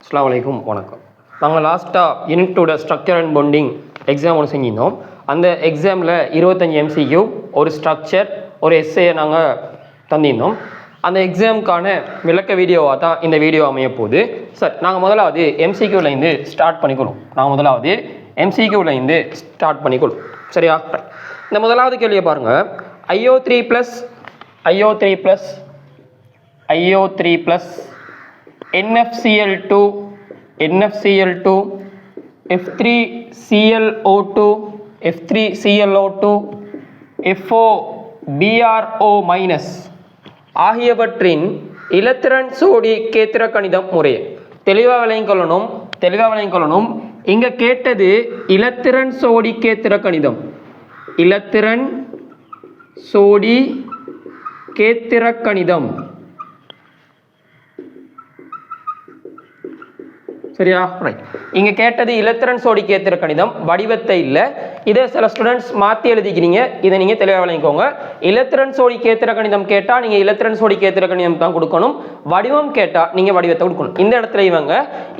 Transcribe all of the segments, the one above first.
அஸ்ஸலாமு அலைக்கும் வணக்கம். நாங்கள் லாஸ்ட்டாக unit 2 structure and bonding exam ஒன்று செஞ்சிருந்தோம். அந்த எக்ஸாமில் 25 MCQ ஒரு ஸ்ட்ரக்சர் ஒரு எஸ்ஏயை நாங்கள் தந்திருந்தோம். அந்த எக்ஸாமுக்கான விளக்க வீடியோவாக தான் இந்த வீடியோ அமைய போகுது. சார் நாங்கள் முதலாவது MCQலேருந்து ஸ்டார்ட் பண்ணிக்கணும். ஸ்டார்ட் பண்ணிக்கணும். சரியா? இந்த முதலாவது கேள்வியை பாருங்கள். IO3 + NFCl2 F3ClO2 FOBRO- ஆகியவற்றின் இலத்திரன் சோடி கேத்திர கணிதம் முறையே தெளிவாக விளங்கிக் கொள்ளணும். இங்க கேட்டது இலத்திரன் சோடி கேத்திர கணிதம். இலத்திரன் சோடி கேத்திர கணிதம். சரியா? ரைட். இங்க கேட்டது இலத்திரன் சோடி கேத்திர கணிதம், வடிவத்தை இல்லை. இதை சில ஸ்டூடெண்ட்ஸ் மாற்றி எழுதிக்கிறீங்க. இதை நீங்கள் தெளிவாக விளங்கிக்கோங்க. இலத்திரன் சோடி கேத்திர கணிதம் கேட்டால் நீங்கள் இலத்திரன் சோடி கேத்திர கணிதம் தான் கொடுக்கணும். வடிவம் கேட்டால் நீங்கள் வடிவத்தை கொடுக்கணும். இந்த இடத்துல இவங்க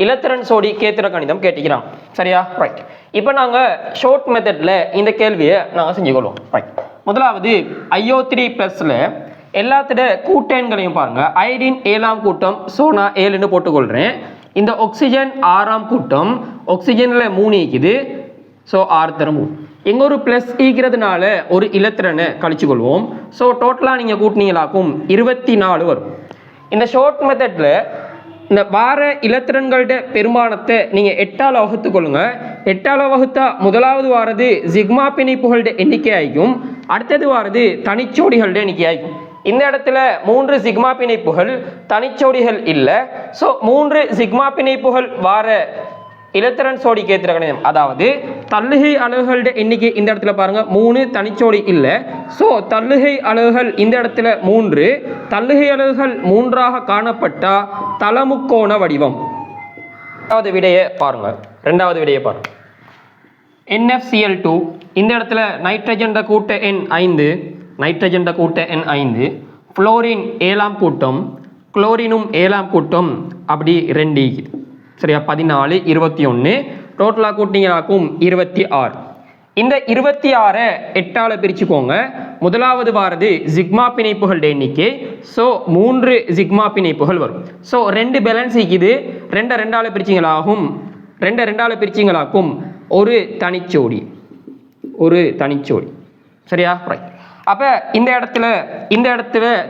இலத்திரன் சோடி கேத்திர கணிதம் கேட்டுக்கிறாங்க. சரியா? ரைட். இப்போ நாங்கள் ஷார்ட் மெத்தடில் இந்த கேள்வியை நாங்கள் செஞ்சுக்கொள்வோம். ரைட். முதலாவது IO3+ எல்லாத்தோட கூட்டெண்களையும் பாருங்க. ஐடின் 7ஆம் கூட்டம், ஸோ நான் 7ன்னு போட்டுக்கொள்கிறேன். இந்த ஆக்சிஜன் 6ஆம் கூட்டம், ஆக்சிஜனில் 3 ஈக்குது, ஸோ 6 தரம் 3. எங்கே ஒரு ப்ளஸ் ஈக்கிறதுனால ஒரு இலத்திரனை கழிச்சு கொள்வோம். ஸோ டோட்டலாக நீங்கள் கூட்டினீங்களாக்கும் 24 வரும். இந்த ஷார்ட் மெத்தடில் இந்த வார இலத்திரன்களோட பெருமானத்தை நீங்கள் 8ஆல் வகுத்துக்கொள்ளுங்க. 8ஆல் வகுத்தா முதலாவது வாரது சிக்மா பிணைப்புகளோட எண்ணிக்கை ஆகிக்கும், அடுத்தது வாரது தனிச்சோடிகளோட எண்ணிக்கை ஆகிக்கும். இந்த இடத்துல 3 சிக்மா பிணைப்புகள், தனிச்சோடிகள் இல்லை. ஸோ 3 சிக்மா பிணைப்புகள் வார இலத்திரன் சோடி கேத்திர கணிதம், அதாவது தள்ளுகை அலகுகளோட எண்ணிக்கை இந்த இடத்துல பாருங்க 3, தனிச்சோடி இல்லை. ஸோ தள்ளுகை அலகுகள் இந்த இடத்துல 3, தள்ளுகை அலகுகள் 3ஆக காணப்பட்டா தலமுக்கோண வடிவம். ரெண்டாவது விடையை பாருங்க. NFCl2 இந்த இடத்துல நைட்ரஜன் கூட்ட எண் 5, ஃப்ளோரின் 7ஆம் கூட்டம், குளோரினும் 7ஆம் கூட்டம், அப்படி 2 இருக்குது. சரியா? 14, 21, டோட்டலாக கூட்டிங்களாக்கும் 26. இந்த 26 8ஆல் பிரிச்சுக்கோங்க. முதலாவது வாரது சிக்மா பிணைப்புகள் எண்ணிக்கை, ஸோ 3 சிக்மா பிணைப்புகள் வரும். ஸோ 2 பேலன்ஸ் இருக்குது, 2ஆல் பிரிச்சிங்களாக்கும் ஒரு தனிச்சோடி. சரியா? ரைட். அப்போ இந்த இடத்துல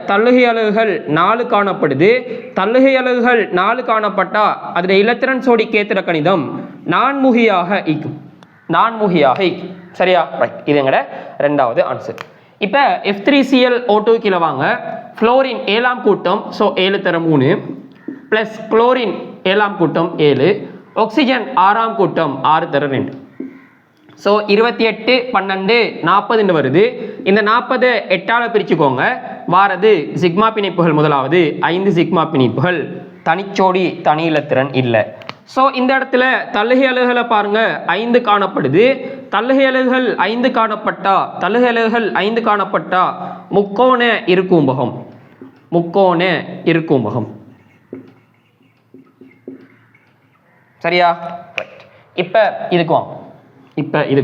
தள்ளுகை அலகுகள் 4 காணப்படுது. தள்ளுகை அலகுகள் 4 காணப்பட்டா அதில் இலத்திரன் சோடி கேத்திர கணிதம் நான்முகியாக ஈக்கும். சரியா? ரைட். இது எங்கட ரெண்டாவது ஆன்சர். இப்போ F3ClO2 கீழே வாங்க. ஃப்ளோரின் 7ஆம் கூட்டம், ஸோ 7 தரம் 3, ப்ளஸ் குளோரின் 7ஆம் கூட்டம் 7, ஆக்சிஜன் 6ஆம் கூட்டம் 6 தரம் 2. ஸோ 28, 12, 40 வருது. இந்த 40 8ஆல் பிரிச்சுக்கோங்க. வாரது சிக்மா பிணைப்புகள் முதலாவது 5 சிக்மா பிணைப்புகள், தனிச்சோடி தனி இலத்திரன் இல்லை. ஸோ இந்த இடத்துல தள்ளுகை அலகுகளை பாருங்க 5 காணப்படுது. தள்ளுகை அலகுகள் 5 காணப்பட்டா முக்கோண இருக்கும்பகம். சரியா? இப்போ இதுக்கு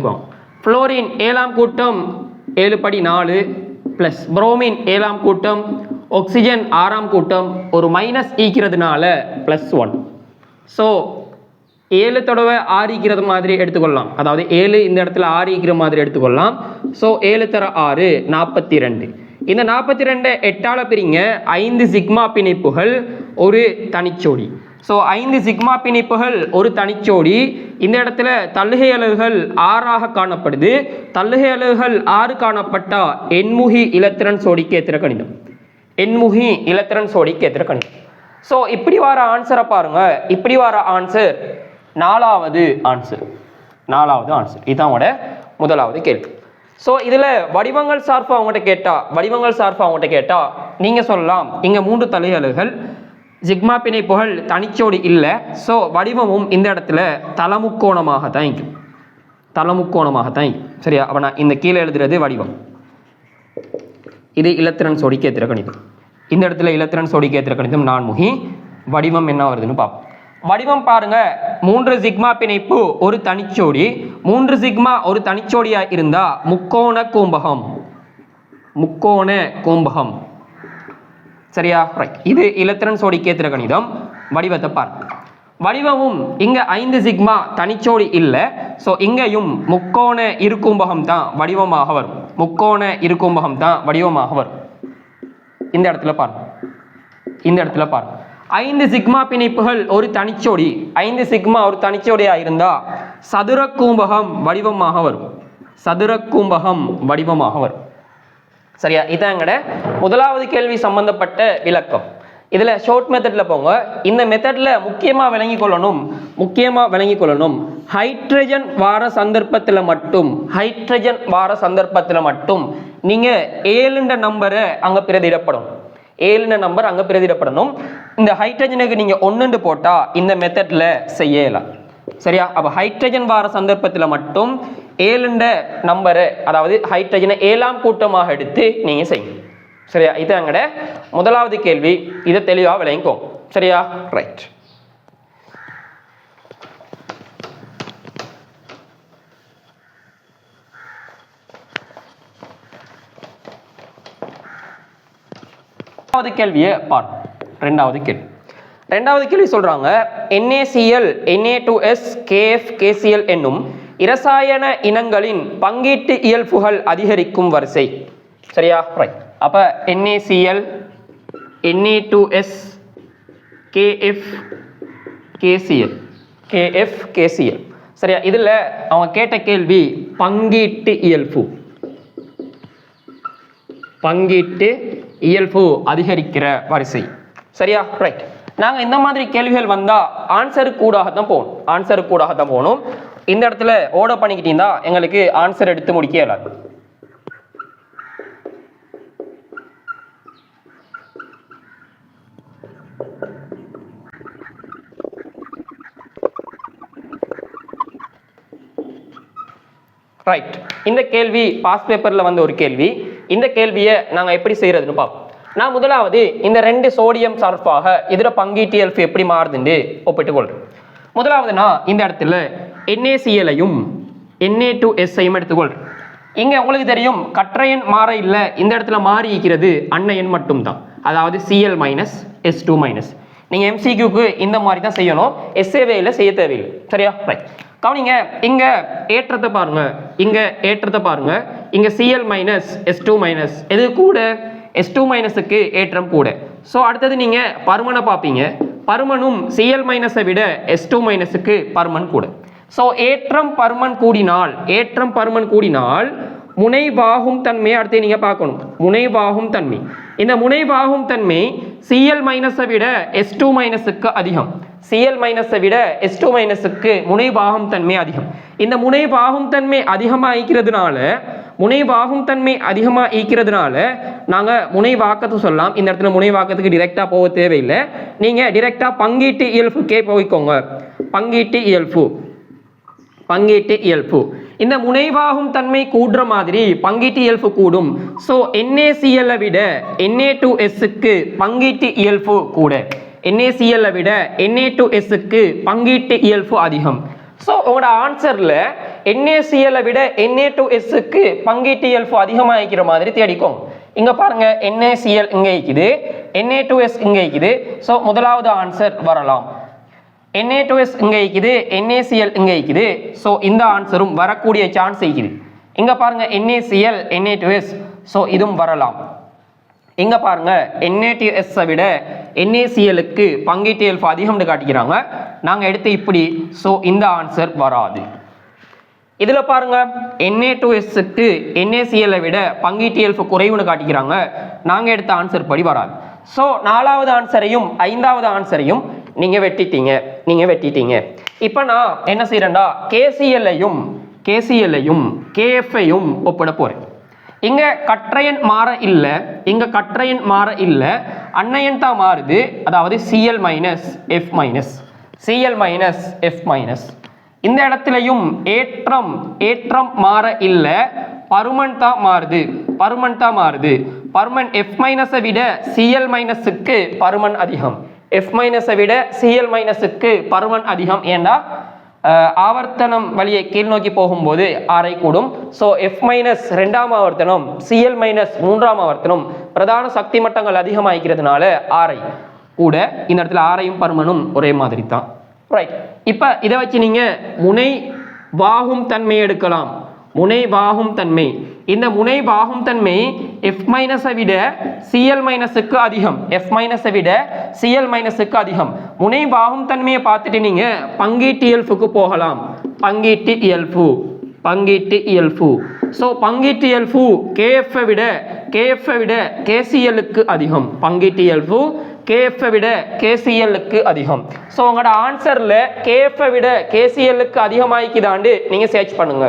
வாங்க. ஃப்ளோரின் 7ஆம் கூட்டம் 7 படி 4, ப்ளஸ் புரோமின் 7ஆம் கூட்டம், ஆக்சிஜன் 6ஆம் கூட்டம், ஒரு மைனஸ் ஈக்கிறதுனால +1. ஸோ 7 தடவை 6 ஈக்கிறது மாதிரி எடுத்துக்கொள்ளலாம். அதாவது 7 இந்த இடத்துல 6 ஈக்கிற மாதிரி எடுத்துக்கொள்ளலாம். ஸோ 7 தர 6 42. இந்த 42 8ஆல் பிரிங்க. 5 சிக்மா பிணைப்புகள் ஒரு தனிச்சோடி. ஸோ 5 சிக்மா பிணைப்புகள் ஒரு தனிச்சோடி. இந்த இடத்துல தள்ளுகை அலகுகள் 6ஆக காணப்படுது. தள்ளுகை அலகுகள் 6 காணப்பட்டா எண்முகி இலத்திரன் சோடி கேத்திர கணிதம். ஸோ இப்படி வர ஆன்சரை பாருங்க. இப்படி வர ஆன்சர் நாலாவது ஆன்சர். இதுதான் உங்களோட முதலாவது கேள்வி. ஸோ இதில் வடிவங்கள் சார்பு அவங்ககிட்ட கேட்டா நீங்கள் சொல்லலாம் இங்கே 3 தள்ளுகை அலகுகள், சிக்மா பிணைப்புகள், தனிச்சோடி இல்லை. ஸோ வடிவமும் இந்த இடத்துல தலமுக்கோணமாக தான் இருக்கும். சரியா? அப்போ நான் இந்த கீழே எழுதுறது வடிவம். இது இலத்திரன் சோடி கேத்திர கணிதம். இந்த இடத்துல இலத்திரன் சோடி கேத்திர கணிதம் நான்முகி. வடிவம் என்ன வருதுன்னு பார்ப்போம். வடிவம் பாருங்க 3 சிக்மா பிணைப்பு ஒரு தனிச்சோடி 3 சிக்மா ஒரு தனிச்சோடியா இருந்தா முக்கோண கூம்பகம் சரியா ரைட் இது இலத்திரன் சோடி கேத்திர கணிதம் வடிவத்தை பாருங்க வடிவமும் இங்க 5 சிக்மா தனிச்சோடி இல்லை ஸோ இங்கேயும் முக்கோண இருகும்பகம் தான் வடிவமாக வரும் முக்கோண இருகும்பகம் தான் வடிவமாக வரும் இந்த இடத்துல பாருங்க 5 சிக்மா பிணைப்புகள் ஒரு தனிச்சோடி 5 சிக்மா ஒரு தனிச்சோடியா இருந்தா சதுர கூம்பகம் வடிவமாக வரும் சரியா இதாங்கட முதலாவது கேள்வி சம்பந்தப்பட்ட விளக்கம் இதுல ஷார்ட் மெத்தட்ல போங்க இந்த மெத்தட்ல முக்கியமா விளங்கிக் கொள்ளணும் ஹைட்ரஜன் வார சந்தர்ப்பத்தில் மட்டும் நீங்க 7 நம்பரை அங்க பிரதியிடப்படும் 7 நம்பர் அங்க பிரதியிடப்படணும் இந்த ஹைட்ரஜனுக்கு நீங்க 1 போட்டா இந்த மெத்தட்ல செய்யலாம் சரியா அப்ப ஹைட்ரஜன் வார சந்தர்ப்பத்தில் மட்டும் 7 நம்பரை அதாவது ஹைட்ரஜனை 7ஆம் கூட்டமாக எடுத்து நீங்க செய்யுங்க சரியா இது அங்கட முதலாவது கேள்வி இதை தெளிவா விளங்கிக்கோ சரியா ரைட் கேள்வியை பார் ரெண்டாவது கேள்வி சொல்றாங்க NaCl Na2S KF KCl என்னும் இரசாயன இனங்களின் பங்கீட்டு இயல்புகள் அதிகரிக்கும் வரிசை சரியா ரைட் அப்ப NaCl Na2S KF KCl சரியா இதுல அவங்க கேட்ட கேள்வி பங்கீட்டு இயல்பு அதிகரிக்கிற வரிசை சரியா ரைட் நாங்க இந்த மாதிரி கேள்விகள் வந்தா ஆன்சருக்கு கூடாக தான் போகணும் இந்த இடத்துல ஓட பண்ணிக்கிட்டீங்கன்னா எங்களுக்கு ஆன்சர் எடுத்து முடிக்க இயலாது ரைட் இந்த கேள்வி பாஸ் பேப்பர்ல வந்த ஒரு கேள்வி இந்த கேள்வியை நாங்க எப்படி செய்யறதுன்னு பார்ப்போம் நான் முதலாவது இந்த 2 சோடியம் சல்ஃபாக இதர பங்கீட்டு இயல்பு எப்படி மாறுதுன்னு ஒப்பிட்டுக் கொள்றேன் முதலாவது நான் இந்த இடத்துல NaCl-ஐயும் Na2S-ஐயும் எடுத்துக்கொள்றேன் இங்க உங்களுக்கு தெரியும் கற்றையன் மாற இல்லை இந்த இடத்துல மாறி இருக்கிறது அன்னையன் மட்டும் தான் அதாவது Cl - S2 நீங்க MCQக்கு இந்த மாதிரி தான் செய்யணும் SAV-ல செய்ய தேவையில்லை சரியா ரைட் கவனிங்க இங்க ஏற்றத்தை பாருங்க இங்க Cl - S2 எது கூட S2 ஏற்றம் கூட ஸோ அடுத்தது நீங்க பருமனை பார்ப்பீங்க பருமனும் Cl - விட S2 பருமன் கூட ஸோ ஏற்றம் பருமன் கூடினால் முனைவாகும் தன்மையை அடுத்து நீங்க பார்க்கணும் முனைவாகும் தன்மை இந்த முனைவாகும் தன்மை Cl - விட S2 அதிகம் Cl - விட S2 முனைவாகும் தன்மை அதிகம் இந்த முனைவாகும் தன்மை அதிகமாக ஈக்கிறதுனால நாங்க முனைவாக்கத்தை சொல்லலாம் இந்த இடத்துல முனைவாக்கத்துக்கு டிரெக்டா போக தேவையில்லை நீங்க டிரெக்டா பங்கீட்டு இயல்புக்கே போய்க்கோங்க பங்கீட்டு இயல்பு இந்த முனைவாகும் தன்மை கூடுற மாதிரி பங்கீட்டு இயல்பு கூடும் ஸோ NaCl விட Na2S-க்கு பங்கீட்டு இயல்பு கூட NaCl விட Na2S-க்கு பங்கீட்டு இயல்பு அதிகம் ஸோ உங்களோட ஆன்சர்ல NaCl விட Na2S-க்கு பங்கீட்டு இயல்பு அதிகமாக இருக்கிற மாதிரி தேடிக்கோங்க இங்க பாருங்க NaCl இங்க இருக்குது Na2S இங்க இருக்குது ஸோ முதலாவது ஆன்சர் வரலாம் Na2S இங்க இருக்குது NaCl இங்க இருக்குது ஸோ இந்த ஆன்சரும் வரக்கூடிய சான்ஸ் இருக்குது இங்க பாருங்க NaCl Na2S ஸோ இதுவும் வரலாம் இங்க பாருங்க Na2S விட NaCl-க்கு பங்கீட்டு இயல்பு அதிகம்னு காட்டிக்கிறாங்க நாங்க எடுத்து இப்படி ஸோ இந்த ஆன்சர் வராது இதுல பாருங்க Na2S-க்கு NaCl விட பங்கீட்டு இயல்பு குறைவுன்னு காட்டிக்கிறாங்க நாங்க எடுத்த ஆன்சர் படி வராது ஸோ 4வது ஆன்சரையும் 5வது ஆன்சரையும் நீங்க வெட்டிட்டீங்க இப்போ நான் என்ன செய்யறேன்டா KCl-ஐயும் KF-ஐயும் ஒப்பிட போறேன் இங்க கற்றையன் மாற இல்லை அன்னையன் தான் மாறுது அதாவது Cl - F இந்த இடத்துலயும் ஏற்றம் மாற இல்லை பருமன் தான் மாறுது பருமன் F- விட Cl - க்கு பருமன் அதிகம் F மைனஸை விட Cl மைனஸுக்கு பருமன் அதிகம். ஏண்டா ஆவர்த்தனம் வழியை கீழ் நோக்கி போகும்போது ஆரை கூடும். ஸோ F மைனஸ் 2ஆம் ஆவர்த்தனம், Cl மைனஸ் 3ஆம் ஆவர்த்தனம், பிரதான சக்தி மட்டங்கள் அதிகமாகிறதுனால ஆரை கூட. இந்த இடத்துல ஆரையும் பருமனும் ஒரே மாதிரி தான். ரைட். இப்போ இதை வச்சு நீங்க முனை வாகும் தன்மை எடுக்கலாம். முனை வாகும் தன்மை, இந்த முனை வாகும் தன்மை F மைனஸை விட Cl மைனஸுக்கு அதிகம். F மைனஸை விட Cl மைனஸுக்கு அதிகம். முனை வாகும் தன்மையை பார்த்துட்டு நீங்க பங்கீட்டு இயல்புக்கு போகலாம். பங்கீட்டு இயல்பு. ஸோ பங்கீட்டு இயல்பு KF விட KClக்கு அதிகம். பங்கீட்டு இயல்பு KF விட KClக்கு அதிகம். ஸோ உங்களோட ஆன்சர்ல KF விட KClக்கு அதிகமாகிக்குதாண்டு நீங்க சர்ச் பண்ணுங்க.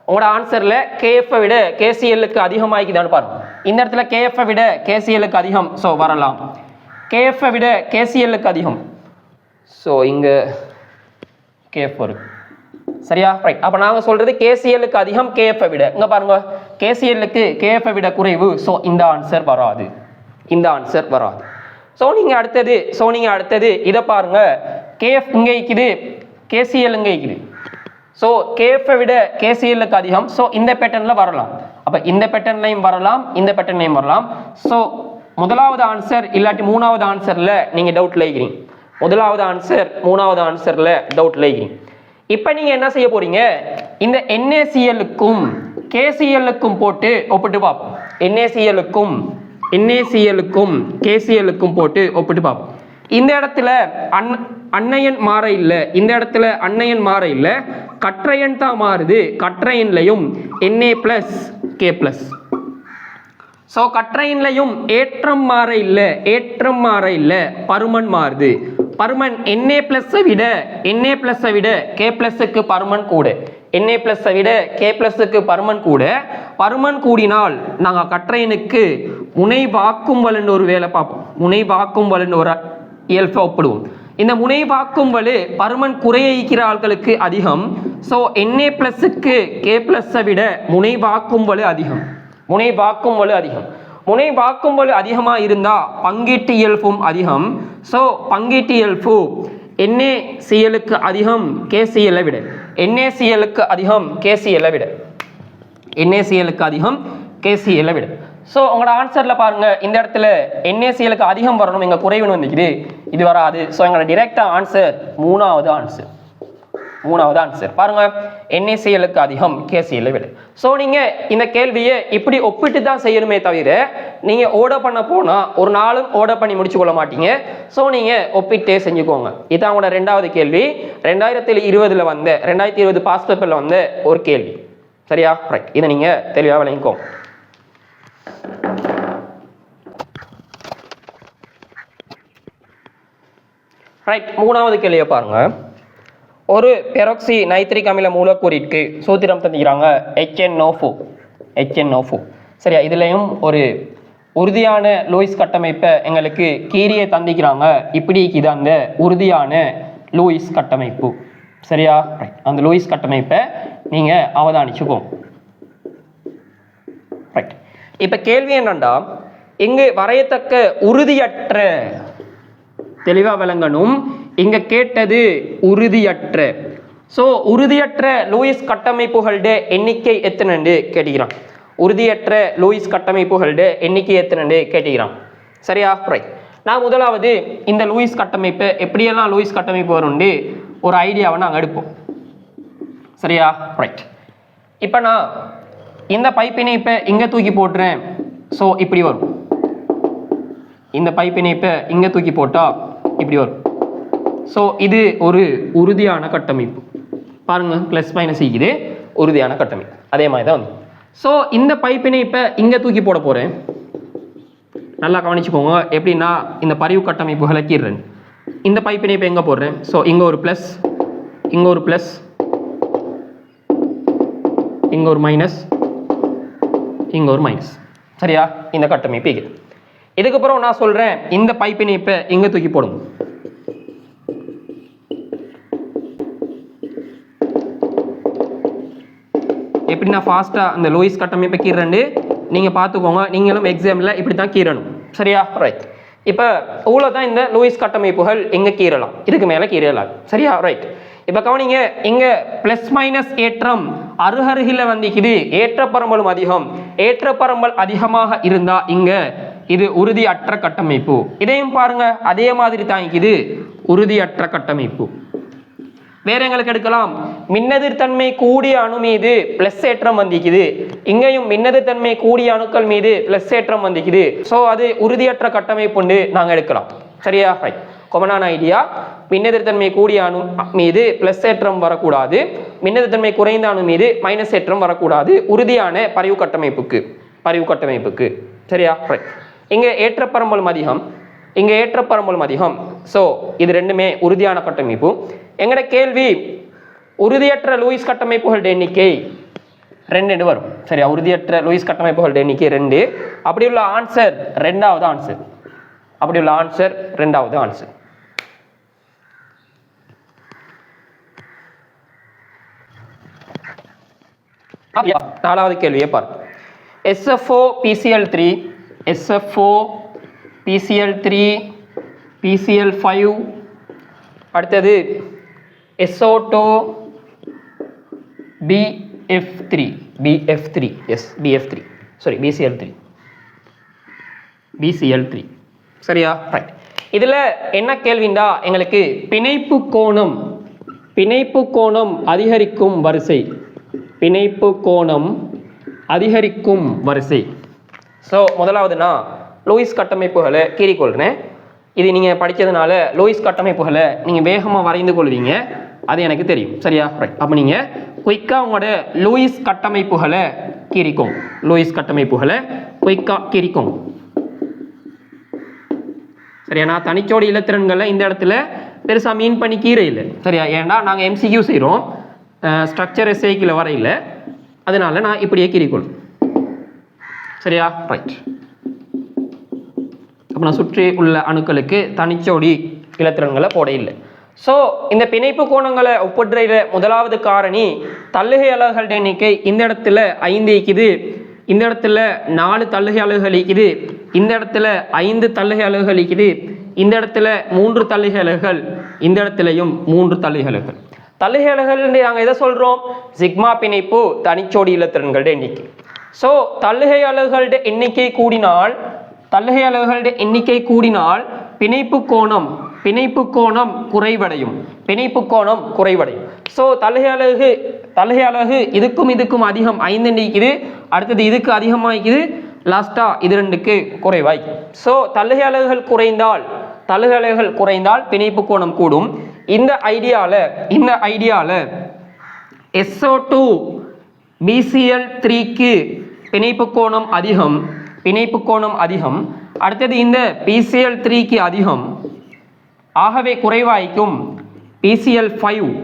உங்களோட ஆன்சர்ல KF விட KClக்கு அதிகமாகிக்குதான்னு பாருங்க. இந்த இடத்துல KF விட KClக்கு அதிகம். ஸோ வரலாம். KF விட KClக்கு அதிகம். ஸோ இங்க KF வரும். சரியா? ரைட். அப்ப நாங்க சொல்றது KClக்கு அதிகம் KF விட. இங்க பாருங்க, KClக்கு KF விட குறைவு. ஸோ இந்த ஆன்சர் வராது. ஸோ நீங்க அடுத்தது இதை பாருங்க. KF இங்க இருக்குது, KCl இங்க இருக்குது. ஸோ KF விட KClக்கு அதிகம். ஸோ இந்த பேட்டர்ன்ல வரலாம். அப்ப இந்த பேட்டர்ன்லையும் வரலாம், ஸோ முதலாவது ஆன்சர் இல்லாட்டி மூணாவது ஆன்சர்ல நீங்க டவுட்ல இருக்கிறீங்க. முதலாவது ஆன்சர் மூணாவது ஆன்சர்ல டவுட்ல இருக்கிறீங்க. இப்போ நீங்க என்ன செய்ய போறீங்க, இந்த NaClக்கும் KClக்கும் போட்டு ஒப்பிட்டு பார்ப்போம். NaClக்கும் KClக்கும் போட்டு ஒப்பிட்டு பார்ப்போம். இந்த இடத்துல அன்னையன் மாற இல்லை, இந்த இடத்துல அன்னையன் மாற இல்லை, கற்றையன் தான் மாறுது. கற்றையன்லையும் Na plus K plus. So கற்றையன்லையும் ஏற்றம் மாற இல்லை, பருமன் மாறுது. பருமன் Na பிளஸை விட K பிளஸுக்கு பருமன் கூட. Na பிளஸை விட K பிளஸுக்கு பருமன் கூட. பருமன் கூடினால் நாங்கள் கற்றையனுக்கு முனை வாக்கும் வலுன்னு ஒரு வேலை பார்ப்போம். முனை வாக்கும் வலுன்னு ஒரு இயல்பை ஒப்பிடுவோம். இந்த முனை வாக்கும் வலு பருமன் குறையிக்கிற ஆட்களுக்கு அதிகம். ஸோ Na பிளஸுக்கு K பிளஸை விட முனை வாக்கும் வலு அதிகம். முனை வாக்கும் வலு அதிகமாக இருந்தால் பங்கீட்டு இயல்பும் அதிகம். ஸோ பங்கீட்டு இயல்பு NaClக்கு அதிகம் KClஐ விட. NaClக்கு அதிகம் KClஐ விட. ஸோ உங்களோட ஆன்சர்ல பாருங்க, இந்த இடத்துல NaClக்கு அதிகம் வரணும், இங்க குறைவுன்னு வந்துக்குது, இது வராது. ஸோ எங்களோட டிரெக்டா ஆன்சர் மூணாவது ஆன்சர் பாருங்க, NaClக்கு அதிகம் KClஐ விட. ஸோ நீங்க இந்த கேள்வியை இப்படி ஒப்பிட்டு தான் செய்யணுமே தவிர நீங்க ஓர்டர் பண்ண போனா ஒரு நாளும் ஓர்டர் பண்ணி முடிச்சு கொள்ள மாட்டீங்க. ஸோ நீங்க ஒப்பிட்டே செஞ்சுக்கோங்க. இதான் உங்களோட ரெண்டாவது கேள்வி. 2020 பாஸ் பேப்பர்ல வந்த ஒரு கேள்வி. சரியா? ரைட். இதை நீங்க தெளிவாக விளங்கிக்கோங்க. ரைட். மூணாவது கேள்வியை பாருங்க. ஒரு பெராக்சி நைட்ரிக் அமில மூலக்கூறிற்கு சூத்திரம் தந்துக்கிறாங்க HNO4. சரியா? இதுலயும் ஒரு உறுதியான லூயிஸ் கட்டமைப்பை எங்களுக்கு கீரியை தந்திக்கிறாங்க. இப்படி இது அந்த உறுதியான லூயிஸ் கட்டமைப்பு. சரியா? ரைட். அந்த லூயிஸ் கட்டமைப்பை நீங்க அவதானிச்சுக்கோங்க. ரைட். இப்ப கேள்வி என்னண்டா, இங்கு வரையத்தக்க உறுதியற்ற, தெளிவா விளங்கணும், இங்க கேட்டது உறுதியற்ற. ஸோ உறுதியற்ற லூயிஸ் கட்டமைப்புகளோட எண்ணிக்கை எத்தனைன்னு கேட்டுக்கிறான். உறுதியற்ற லூயிஸ் கட்டமைப்புகளோட எண்ணிக்கை எத்தனைன்னு கேட்டுக்கிறான். சரியா? ரைட். நான் முதலாவது இந்த லூயிஸ் கட்டமைப்பு எப்படியெல்லாம் லூயிஸ் கட்டமைப்பு வரும்னு ஒரு ஐடியாவை நாங்கள் எடுப்போம். சரியா? ரைட். இப்போ நான் இந்த பைப்பினை இப்போ இங்கே தூக்கி போட்டுறேன். ஸோ இப்படி வரும். இந்த பைப்பினை இப்போ இங்கே தூக்கி போட்டால் இப்படி வரும். ஸோ இது ஒரு உறுதியான கட்டமைப்பு. பாருங்க, ப்ளஸ் மைனஸ் இது உறுதியான கட்டமைப்பு. அதே மாதிரி தான் வந்து. ஸோ இந்த பைப்பினை இப்போ இங்கே தூக்கி போட போகிறேன். நல்லா கவனிச்சுக்கோங்க. எப்படின்னா இந்த பரிவு கட்டமைப்புகளை கீறேன். இந்த பைப்பினை இப்போ எங்கே போடுறேன்? ஸோ இங்கே ஒரு ப்ளஸ், இங்கே ஒரு ப்ளஸ், இங்கே ஒரு மைனஸ், இங்கே ஒரு மைனஸ். சரியா? இந்த கட்டமைப்பு இது. இதுக்கப்புறம் நான் சொல்கிறேன், இந்த பைப்பினை இப்போ இங்கே தூக்கி போடுங்க. எப்படி நான் ஃபாஸ்ட்டாக அந்த லூயிஸ் கட்டமைப்பை கீறேன். நீங்கள் பார்த்துக்கோங்க, நீங்களும் எக்ஸாமில் இப்படி தான் கீறணும். சரியா? ரைட். இப்போ இவ்வளோ தான் இந்த லூயிஸ் கட்டமைப்புகள் எங்கே கீறலாம், இதுக்கு மேலே கீறலாம். சரியா? ரைட். இப்போ கவனிங்க, இங்கே ப்ளஸ் மைனஸ் ஏற்றம் அருகருகில் வந்திக்குது, ஏற்ற பரம்பலும் அதிகம். ஏற்ற பரம்பல் அதிகமாக இருந்தால் இங்கே இது உறுதியற்ற கட்டமைப்பு. இதையும் பாருங்க, அதே மாதிரி தான் இது உறுதியற்ற கட்டமைப்பு. வேற எங்களுக்கு எடுக்கலாம், மின்னெதிர்த்தன்மை கூடிய அணு மீது பிளஸ் ஏற்றம் வந்திக்குது, இங்கேயும் மின்னெதிர்த்தன்மை கூடிய அணுக்கள் மீது பிளஸ் ஏற்றம் வந்திக்குது. ஸோ அது உறுதியற்ற கட்டமைப்புண்டு நாங்கள் எடுக்கலாம். சரியா? ரைட். கொமனான ஐடியா, மின்னெதிர்த்தன்மை கூடிய அணு மீது பிளஸ் ஏற்றம் வரக்கூடாது, மின்னெதிர்த்தன்மை குறைந்த அணு மீது மைனஸ் ஏற்றம் வரக்கூடாது, உறுதியான பரிவு கட்டமைப்புக்கு. சரியா? ரைட். இங்கே ஏற்ற பரம்பலும் அதிகம், இங்கே ஏற்ற பரம்பலும் அதிகம். ஸோ இது ரெண்டுமே உறுதியான கட்டமைப்பு. எங்கட கேள்வி, உறுதியற்ற லூயிஸ் கட்டமைப்புகள் எண்ணிக்கை 2 வரும். சரியா? உறுதியற்ற லூயிஸ் கட்டமைப்புகள் எண்ணிக்கை 2. அப்படி உள்ள ஆன்சர் ரெண்டாவது ஆன்சர். நாலாவது கேள்வியை பாரு. SFO PCl3, SFO PCl3, PCl5, அடுத்தது SO2 BF3, S BF3, sorry BCl3. சரியா? ரைட். இதில் என்ன கேள்விண்டா, எங்களுக்கு பிணைப்பு கோணம் அதிகரிக்கும் வரிசை. ஸோ முதலாவது நான் லூயிஸ் கட்டமைப்புகளை கீறிக்கொள்கிறேன். இது நீங்கள் படித்ததுனால லூயிஸ் கட்டமைப்புகளை நீங்கள் வேகமாக வரைந்து கொள்வீங்க, அது எனக்கு தெரியும். சரியா? ரைட். அப்போ நீங்கள் குயிக்காக உங்களோட லூயிஸ் கட்டமைப்புகளை கீறிக்கோங்க. சரியா? நான் தனிச்சோடி இலத்திரன்களை இந்த இடத்துல பெருசாக மீன் பண்ணி கீரை இல்லை. சரியா? ஏன்னா நாங்கள் MCQ செய்கிறோம், ஸ்ட்ரக்சர் எஸ்ஐக்கில் வரையில், அதனால நான் இப்படியே கீறிக்கொள்ளும். சரியா? ரைட். அப்போ நான் சுற்றி உள்ள அணுக்களுக்கு தனிச்சோடி இலத்திரன்களை போட இல்லை. ஸோ இந்த பிணைப்பு கோணங்களை ஒப்புற்றையில் முதலாவது காரணி தள்ளுகை அலகுகள் எண்ணிக்கை. இந்த இடத்துல 5 இருக்குது, இந்த இடத்துல 4 தள்ளுகை அலகுகள் இருக்குது, இந்த இடத்துல 5 தள்ளுகை அலகுகள் இருக்குது, இந்த இடத்துல 3 தள்ளுகை அலகுகள், இந்த இடத்துலையும் 3 தள்ளுகை அலகுகள். தள்ளுகை அலகுகள் நாங்கள் எதை சொல்கிறோம்? சிக்மா பிணைப்பு தனிச்சோடி இலத்திரன்களோட எண்ணிக்கை. ஸோ தள்ளுகை அலகுகளோட எண்ணிக்கை கூடினால் பிணைப்பு கோணம் குறைவடையும். ஸோ தள்ளுகை அலகு இதுக்கும் அதிகம் 5 இருக்குது, அடுத்தது இதுக்கு அதிகமாகிக்குது, லாஸ்டா இது 2க்கு குறைவாய்க்கும். ஸோ தள்ளுகை அலகுகள் குறைந்தால் பிணைப்பு கோணம் கூடும். இந்த ஐடியால SO2 BCl3க்கு பிணைப்பு கோணம் அதிகம், அடுத்தது இந்த PCl3க்கு அதிகம், ஆகவே குறைவாய்க்கும் PCl5ம்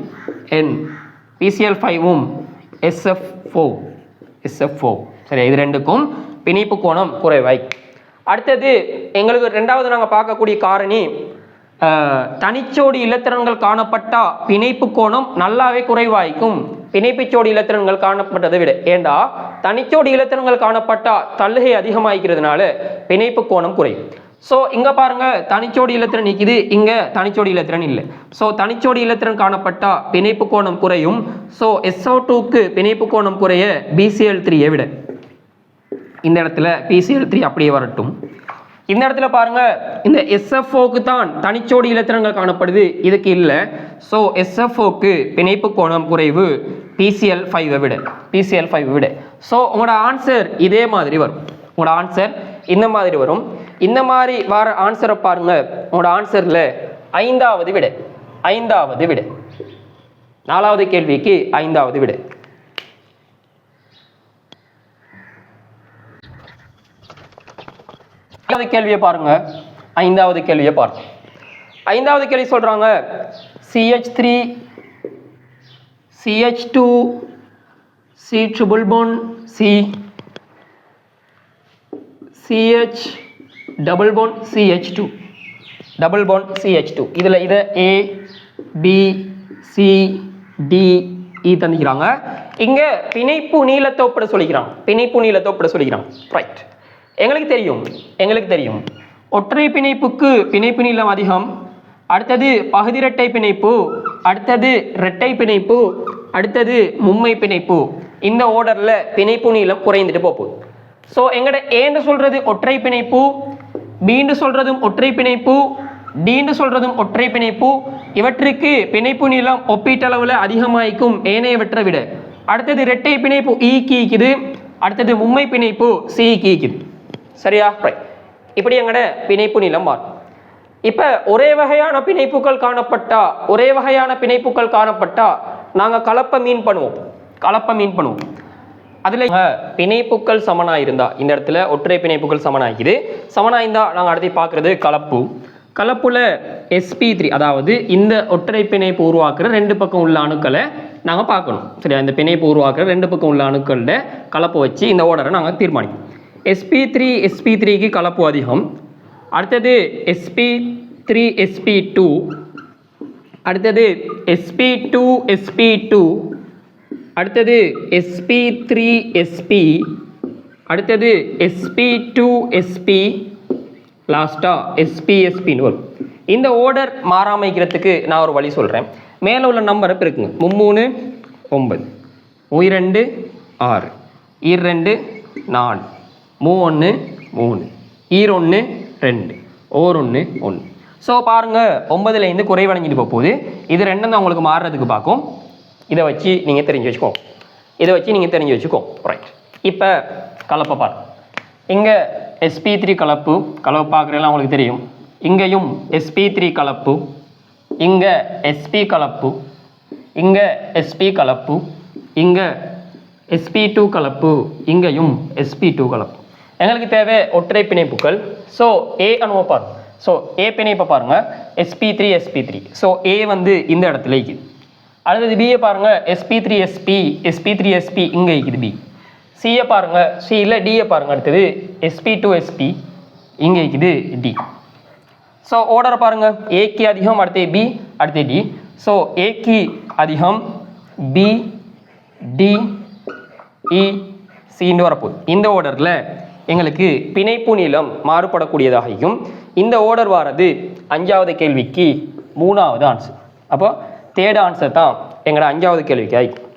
SF4. சரி, இது 2க்கும் பிணைப்பு கோணம் குறைவாய். அடுத்தது எங்களுக்கு ரெண்டாவது நாங்கள் பார்க்கக்கூடிய காரணி, தனிச்சோடி இலத்திரன்கள் காணப்பட்டா பிணைப்பு கோணம் நல்லாவே குறைவாய்க்கும் பிணைப்புச்சோடி இலத்திரன்கள் காணப்பட்டதை விட. ஏண்டா தனிச்சோடி இலத்திரன்கள் காணப்பட்டா தள்ளுகை அதிகமாகிக்கிறதுனால பிணைப்பு கோணம் குறையும். ஸோ இங்கே பாருங்க, தனிச்சோடி இலத்திரன் நிற்கிது, இங்கே தனிச்சோடி இலத்திரன் இல்லை. ஸோ தனிச்சோடி இலத்திரன் காணப்பட்டா பிணைப்பு கோணம் குறையும். ஸோ SO2க்கு பிணைப்பு கோணம் குறைய BCl3யை விட. இந்த இடத்துல PCl3 அப்படியே வரட்டும். இந்த இடத்துல பாருங்க, இந்த SFOக்கு தான் தனிச்சோடி இலத்திரன்கள் காணப்படுது, இதுக்கு இல்லை. ஸோ SFOக்கு பிணைப்பு கோணம் குறைவு PCl5வை விட. ஸோ உங்களோட ஆன்சர் இதே மாதிரி வரும். உங்களோட ஆன்சர் இந்த மாதிரி வரும். இந்த மாதிரி வர ஆன்சரை பாருங்க, உங்களோட ஆன்சரில் 5வது விட. 4வது கேள்விக்கு 5வது விட. கேள்வியை பாருங்க. 5வது கேள்வியை பாருங்க. 5வது கேள்வி சொல்றாங்க, CH3 CH2 C triple bond C CH double bond CH2 இதுல இத A B C D E தந்திக்கிறாங்க. இங்க பிணைப்பு நீளத்தை ஒப்பிட சொல்லிக்கிறாங்க. ரைட். எங்களுக்கு தெரியும் ஒற்றை பிணைப்புக்கு பிணைப்பு நீளம் அதிகம், அடுத்தது பகுதிரட்டை பிணைப்பு, அடுத்தது இரட்டை பிணைப்பு, அடுத்தது மும்மை பிணைப்பு. இந்த ஓர்டரில் பிணைப்பு நீளம் குறைந்துட்டு போகுது. ஸோ எங்கட ஏன்னு சொல்றது ஒற்றை பிணைப்பு, பீண்டு சொல்றதும் ஒற்றை பிணைப்பு, டீன்னு சொல்றதும் ஒற்றை பிணைப்பு. இவற்றுக்கு பிணைப்பு நீளம் ஒப்பீட்டளவில் அதிகமாயிக்கும் ஏனையவற்றை விட. அடுத்தது இரட்டை பிணைப்பு ஈ கீக்குது, அடுத்தது மும்மை பிணைப்பு சி கீக்குது. சரியா? இப்படி எங்கட பிணைப்பு நீளம் மாறும். இப்ப ஒரே வகையான பிணைப்புகள் காணப்பட்டா நாங்க கலப்பை மீன் பண்ணுவோம். அதுல பிணைப்புகள் சமனாயிருந்தா, இந்த இடத்துல ஒற்றை பிணைப்புகள் சமனாயிருந்தா நாங்க அடுத்து பார்க்கறது கலப்புல sp3, அதாவது இந்த ஒற்றை பிணைப்பு உருவாக்குற ரெண்டு பக்கம் உள்ள அணுக்களை நாங்க பார்க்கணும். சரியா? இந்த பிணைப்பு உருவாக்குற ரெண்டு பக்கம் உள்ள அணுக்களோட கலப்பு வச்சு இந்த ஓர்டரை நாங்க தீர்மானிப்போம். sp3க்கு கலப்பு அதிகம், அடுத்தது sp3sp2, அடுத்தது sp2sp2, அடுத்தது sp3sp, அடுத்தது sp2sp, லாஸ்டா sp-sp வரும். இந்த ஓர்டர் மாறாமைக்கிறதுக்கு நான் ஒரு வழி சொல்றேன். மேல உள்ள நம்பரை பெருக்குங்க. 3 9, 2 6, 2 4, 3 3, 1 2, 1 1. ஸோ பாருங்க 9ல இருந்து குறைவடைஞ்சிட்டு போகுது. இது ரெண்டும் தான் உங்களுக்கு மாறுறதுக்கு பார்க்கும். இதை வச்சு நீங்கள் தெரிஞ்சு வச்சுக்கோ. ரைட். இப்போ கலப்பை பாருங்க. இங்கே sp3 கலப்பு பார்க்குறதுலாம் உங்களுக்கு தெரியும். இங்கேயும் sp3 கலப்பு, இங்கே sp கலப்பு, இங்கே sp கலப்பு, இங்கே sp2 கலப்பு, இங்கேயும் sp2 கலப்பு. எங்களுக்கு தேவை ஒற்றை பிணைப்புகள். ஸோ ஏ அணுவை பாருங்க. ஸோ ஏ பிணைப்பை பாருங்க, sp3 ஸோ ஏ வந்து இந்த இடத்துல இருக்குது. அடுத்தது பியை பாருங்க, sp3sp இங்கே இருக்குது பி. சியை பாருங்க, சியில் டியை பாருங்க, அடுத்தது sp2sp இங்கே இருக்குது டி. ஸோ ஓர்டரை பாருங்க, ஏக்கு அதிகம், அடுத்து பி, அடுத்து டி. ஸோ ஏக்கு அதிகம், பி, டி, இ, சின்னு வரப்போகுது. இந்த ஓர்டரில் எங்களுக்கு பிணைப்பு நீளம் மாறுபடக்கூடியதாகும். இந்த ஓர்டர் வாரது 5வது கேள்விக்கு 3வது ஆன்சர். அப்போ தேர்ட் ஆன்சர் தான் எங்களோட 5வது கேள்விக்கு ஆகிக்கும்.